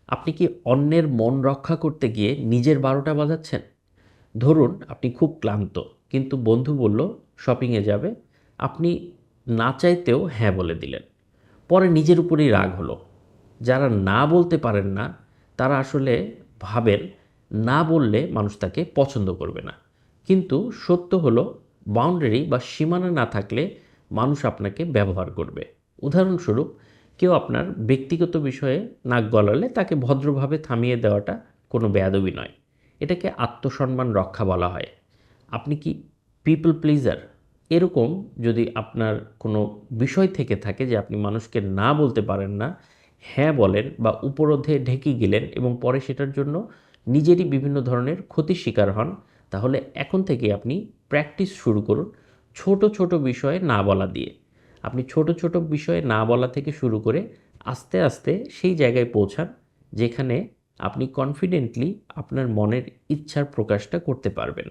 আপনি কি অন্যের মন রক্ষা করতে গিয়ে নিজের ১২টা বাজাচ্ছেন? ধরুন আপনি খুব ক্লান্ত, কিন্তু বন্ধু বলল শপিংয়ে যাবে। আপনি না চাইতেও হ্যাঁ বলে দিলেন। পরে নিজের উপরেই রাগ হলো। যারা না বলতে পারেন না, তারা আসলে ভাবেন না বললে মানুষ তাকে পছন্দ করবে না। কিন্তু সত্য হলো, বাউন্ডারি বা সীমানা না থাকলে মানুষ আপনাকে ব্যবহার করবে। উদাহরণস্বরূপ, কেউ আপনার ব্যক্তিগত বিষয়ে নাক গলালে তাকে ভদ্রভাবে থামিয়ে দেওয়াটা কোনো বেয়াদবি নয়। এটাকে আত্মসম্মান রক্ষা বলা হয়। আপনি কি পিপল প্লিজার? এরকম যদি আপনার কোনো বিষয় থেকে থাকে যে আপনি মানুষকে না বলতে পারেন না, হ্যাঁ বলেন বা উপরোধে ঢেকে গেলেন এবং পরে সেটার জন্য নিজেরই বিভিন্ন ধরনের ক্ষতির শিকার হন, তাহলে এখন থেকে আপনি প্র্যাকটিস শুরু করুন ছোট ছোট বিষয়ে না বলা দিয়ে। আপনি ছোট ছোট বিষয়ে না বলা থেকে শুরু করে আস্তে আস্তে সেই জায়গায় পৌঁছান যেখানে আপনি কনফিডেন্টলি আপনার মনের ইচ্ছার প্রকাশটা করতে পারবেন।